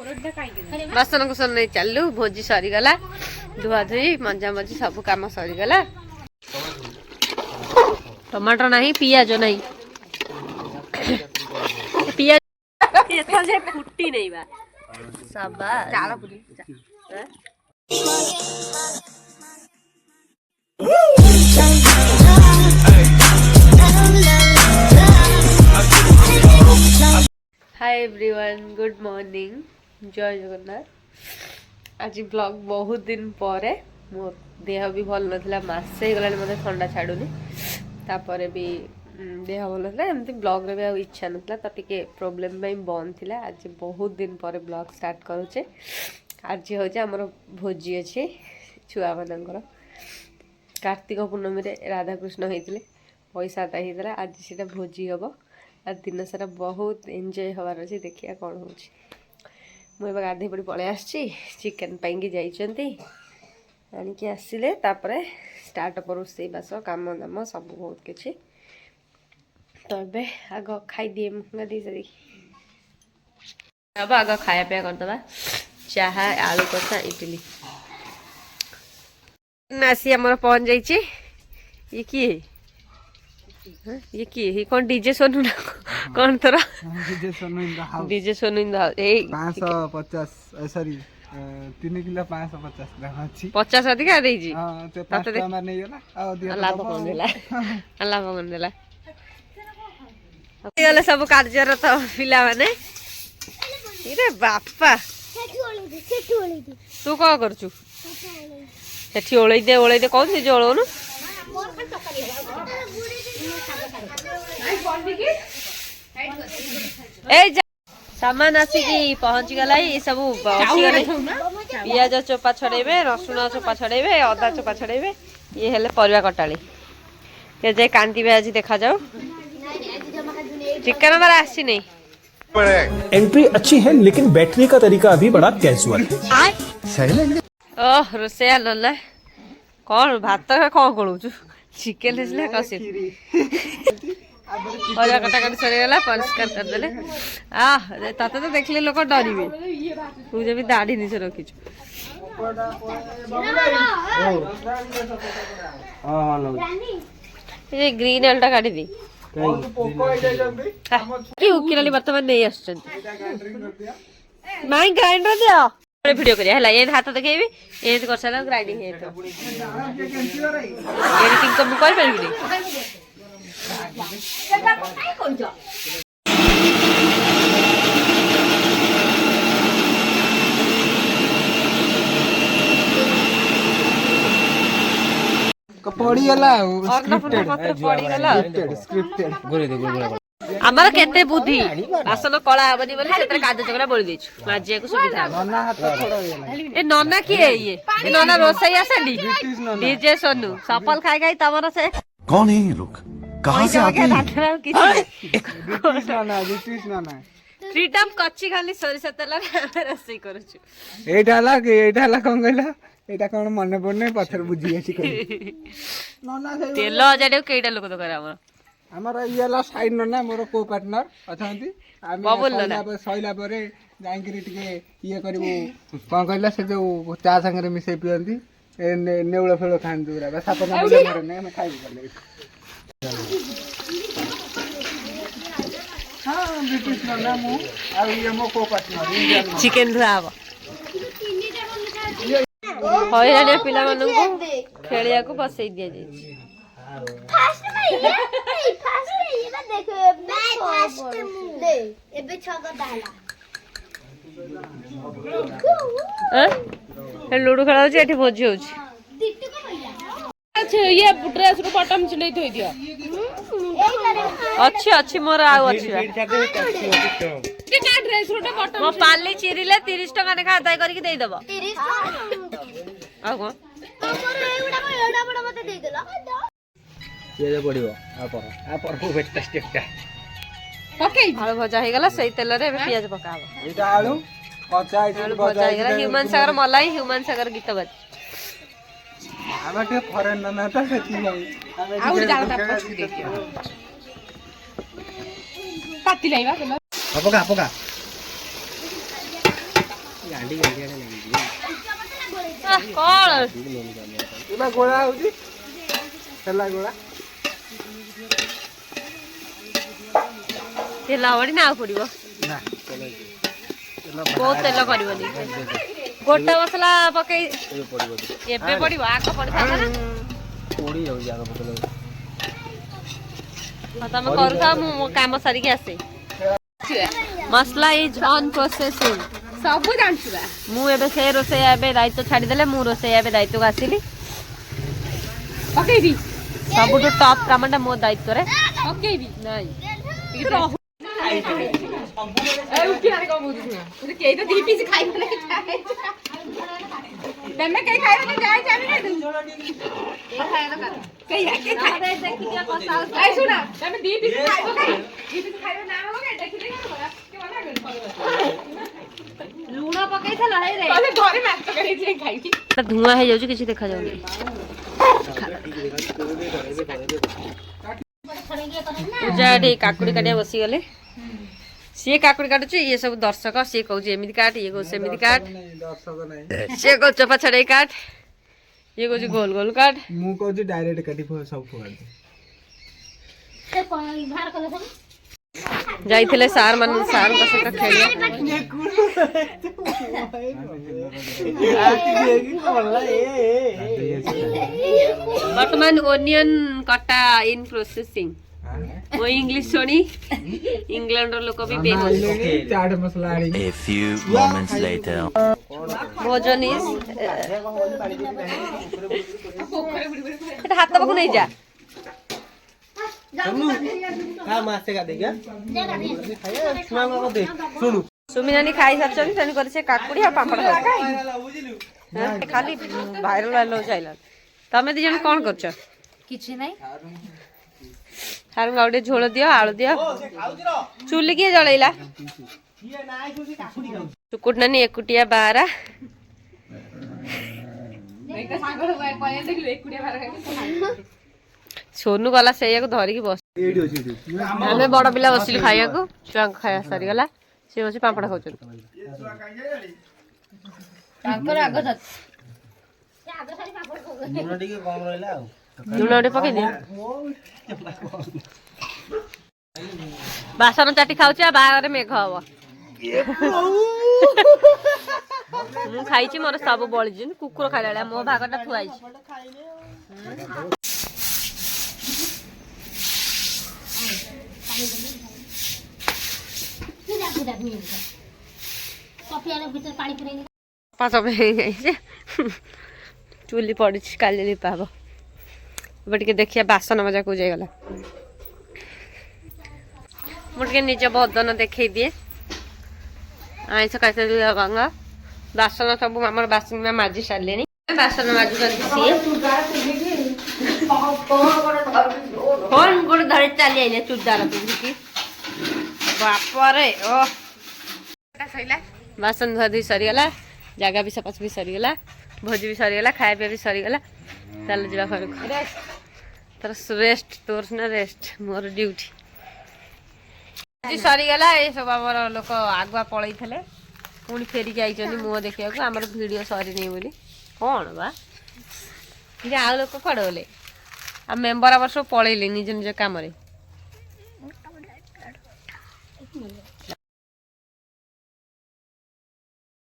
बासन कुसन नहीं चलू भोजी सरीगला धुआ धुई मजा मजी सब कम सरीगला टमाटर नहीं पियाज नहीं पियाज फुटी नहीं बा हाय एवरीवन गुड मॉर्निंग जय जगन्नाथ आज ब्लॉग बहुत दिन पर मो देह भी भल ना मसे गला मत ठंडा छाड़ूनी तापर भी देह भल ना एमती ब्लॉग रे भी इच्छा ना तो टे प्रोब्लेम बंद थी आज बहुत दिन पर ब्लॉग स्टार्ट करुचे आज हूँ आमर भोजी अच्छे छुआ मानकर कार्तिक पूर्णमी राधाकृष्ण होते पैसा होता आज से भोजी हम आज दिन सारा बहुत एंजॉय हबार अच्छे देखिए कौन हो मुझे गाधे पड़ी पलि आसी चिकेन पाई जाइंट आणिकी आसिले स्टार्ट पर रोसे बास कम दाम सब बहुत किसी तो ये आग खाई दिए गाधे सारी अब आग खाया पिया करदे चाह आलू कषा इडली आसी आमर पहुँच जाइए ये किए ये किए कौन डीजे सोनू ना कौन तोर DJ Sonu in the 550 sorry 3 kilo 550 ग्राम अछि 50 अधिक आ देजी हां ते 5 टका नै होला आ दिया लाभ कोन देला गले सब कार्यरत पिला माने इरे बापा तू कौन करछु सेठी ओळई दे कौन से जोळोनु सामान आसिकी पहुँची गला ये सब पियाज चोपा छड़ेबे रसुण चोपा छड़ेबे अदा चोपा छड़ेबे ये हेले परिवा कटाली जे कांतीबे आज देखा जाओ चिकन हमारा आसी नहीं एंट्री अच्छी है लेकिन बैठने का तरीका अभी बड़ा कैजुअल है ओह रोसैया लल्ला कौन भात कौन करूचु चिकेन हेसले कसे परिवा कटाकटी सरीगला परिष्कार करदेले तते तो देखले लोक डरिबे तू जब दाढ़ी नीचे रखिछु ये ग्रीन अलटा काटी दी कि उकिराली वर्तमान नहीं आछन माई ग्राइंडर दियो वीडियो करिया हला ये हाथ देखेबी ये कर साला ग्राइंडिंग हे तो एडिटिंग कम कर परबी पड़ी गला स्क्रिप्टेड आमर केते बुद्धि बासन कला हबनी बोले सेतरे काज चकरा बोली देछु माजिया को सुविधा नन्ना हाथ थोड़ा होला ए नन्ना की है ये नन्ना रोसई आसेडी डीजे सोनू सफल खाई खाई तमर से कौन है ये लोग कहां से आते हैं ब्रिटिश नाना फ्रीडम कच्ची खाली सरिष तेल रोसई करूछु एटा कोन कहला एटा कोन मन पड़ने पत्थर बुझी आसी नाना तेल जाडे केटा लोक तो करे हमर इयाला साइड नना मोर को पार्टनर अथांती आमे सइला परे जांकरी टिके ये करबो कोन कहला से जो चा संगे मिसे पियंती नेउळ फेळ खान दुरा बस अपन बोले मरे ने हम खाइ करले हां ब्रिटिश नना मु आ ये मो को पार्टनर चिकन धुआब हईरानिया पिला माननको खेलिया को बसई दिया जाय फास्ट में ये ना देखो फास्ट दे एबे छगा डाला लूडो खेला होची एठी भोजी होची अच्छा ये ड्रेस रो बटन चिनै थई दियो अच्छी मोर आउ अच्छी के का ड्रेस रो बटन मो पाली चिरिले 30 टका ने खाताय करके देई देबो 30 टका आ को तोर एउडा को एडा बडा मते देई देला ये पड़िबो आ पर को बेटा स्टेपटा ओके आलू भजा हे गला सही तेल रे पियाज पकाबो एटा आलू कच्चा आलू भजा हे गला ह्यूमन सागर मलाई ह्यूमन सागर गीत बज आमे के फरेन न त सेति जाई आमे जागा पछ देखियो पाती लाइबा अपका କଣ ଏବା ଗୋଳା ହଉଛି ହେଲା ଗୋଳା ତେଲ ହବନି ନା ଆଉ ପଡିବ ନା ବହୁତ ତେଲ କରିବନି ଗୋଟା ମସଲା ପକେଇ ଏବେ ପଡିବ ଆଗ ପଡିଥାନ୍ତା ନା ପୋଡ଼ି ଯାଉଛି ଆଗ ପକେଇଲେ ହଁ ତମେ କରୁଥାଅ ମୁଁ ମୋ କାମ ସାରିକି ଆସେ ମସଲା ଇଜ ଅନ୍ ପ୍ରୋସେସିଂ ସବୁ ଜାଣିଛୁ ବା ମୁଁ ଏବେ ସେ ରୋଷେଇଆ ଏବେ ଦାୟିତ୍ୱ ଛାଡ଼ିଦେଲେ ମୁଁ ରୋଷେଇଆ ଏବେ ଦାୟିତ୍ୱକୁ ଆସିଲି ପକେଇବି ସବୁଠୁ ଟପ୍ କାମଟା ମୋ ଦାୟିତ୍ୱରେ ପକେଇବି ନାଇଁ ଉଠିବାରେ କଣ କହୁଛୁ ଶୁଣ କେହି ତ 2 ପିସ୍ ଖାଇବେ ତମେ କେହି ଖାଇବନି ଯାଇ ଆମେ ଖାଇଦେବୁ ଶୁଣ ତମେ 2 ପିସ୍ ଖାଇବ ଖାଇ 2 ପିସ୍ ଖାଇବ ନା ହବ ଦେଖିଦେଇ ଲୁଣ ପକେଇଥିଲ ହେଇରେ ଘରେ ମାଛ କରିକି ଖାଇବି ଧୂଆଁ ହେଇଯାଉଛି କିଛି ଦେଖାଯାଉନି ପୂଜା ଏଠି କାକୁଡି କାଟିଆ ବସିଗଲେ ସିଏ କାକୁଡି କାଟୁଛି ଇଏ ସବୁ ଦର୍ଶକ ସିଏ କହୁଛି ଏମିତି କାଟ ଇଏ କହୁଛି ସେମିତି କାଟ ଦର୍ଶକ ନାହିଁ ସିଏ କହୁଛି ଚୋପା ଛଡେଇ କାଟ ଇଏ କହୁଛି ଗୋଲ ଗୋଲ କାଟ ମୁଁ କହୁଛି ଡାଇରେକ୍ଟ କାଟି ସବୁ ଫୋପାଡ଼ି ଯାଇଥିଲେ ସାର୍ ସାର୍ଙ୍କ ସହିତ ଖେଳିବା ବର୍ତ୍ତମାନ ଓନିଅନ କଟା ଇନ୍ ପ୍ରୋସେସିଂ ମୋ ଇଂଲିଶ ଶୁଣି ଇଂଲଣ୍ଡର ଲୋକ ବି ଚାଟ ମସଲା ଆଣି A few moments later. ଭୋଜନ ହାତ ପାଖକୁ ନେଇଯା ସୁମିନାନୀ ଖାଇସାରିଛନ୍ତି ତେଣୁକରି ସେ କାକୁଡି ଆଉ ପାମ୍ପଡ଼ ଖାଲି ଭାଇରାଲ ଚାଇଲା ତମେ ଦି ଜଣ କଣ କରୁଛ କିଛି ନାହିଁ ସାର୍ ଆଉ ଟିକେ ଝୋଳ ଦିଅ ଆଳୁ ଦିଅ ଚୁଲି କିଏ ଜଳେଇଲା ଚୁକୁଟ ନାନୀ ଏକୁଟିଆ ବାହାରା ସୋନୁ ଗଲା ସେଇଆକୁ ଧରିକି ବସ ଆମେ ବଡ ପିଲା ବସିଲୁ ଖାଇବାକୁ ଛୁଆଙ୍କ ଖାଇବା ସରିଗଲା ସିଏ ବସି ପାମ୍ପଡ଼ ଖାଉଛନ୍ତି ଲୁଣ ଟିକେ ପକେଇଦିଅ ବାସନ ଚାଟି ଖାଉଛି ଆଉ ବାହାଘରେ ମେଘ ହବ ମୁଁ ଖାଇଛି ମୋର ସବୁ ବଳିଛି କୁକୁର ଖାଇଲା ଭଳିଆ ମୋ ଭାଗଟା ଥୁଆଇଛି ଚୁଲି ପଡିଛି କାଲି ଲିପା ହବ ଏବେ ଟିକେ ଦେଖିବା ବାସନ ମଜା କୁ ଯାଇଗଲା ମୁଁ ଟିକେ ନିଜ ବଦନ ଦେଖେଇ ଦିଏ ଆଇଁଷ ଖାଇସାରି ଗଙ୍ଗା ବାସନ ସବୁ ଆମର ବାସନ ମାଜି ସାରିଲେଣି ବାସନ ମାଜୁଛନ୍ତି ସିଏ ଫୋନ ଗୋଟେ ଧରି ଚାଲି ଆଇଲେ ଚୁଡ଼ଦାର ପିନ୍ଧିକି ବାପରେ ଓ ବାସନ ଧୁଆ ଧୁଇ ସରିଗଲା ଜାଗା ବି ସଫାସଫି ସରିଗଲା ଭୋଜି ବି ସରିଗଲା ଖାଇବା ପିଇବା ବି ସରିଗଲା ଚାଲ ଯିବା ଘରକୁ ତାର ରେଷ୍ଟ ତୋର ସିନା ରେଷ୍ଟ ମୋର ଡ୍ୟୁଟି ସରିଗଲା ଏ ସବୁ ଆମର ଲୋକ ଆଗୁଆ ପଳେଇଥିଲେ ପୁଣି ଫେରିକି ଆଇଛନ୍ତି ମୁହଁ ଦେଖିବାକୁ ଆମର ଭିଡ଼ିଓ ସରିନି ବୋଲି କ'ଣ ବା ଆଉ ଲୋକ କୁଆଡ଼େ ଗଲେ ଆଉ ମେମ୍ବର ଆବାର ସବୁ ପଳେଇଲେ ନିଜ ନିଜ କାମରେ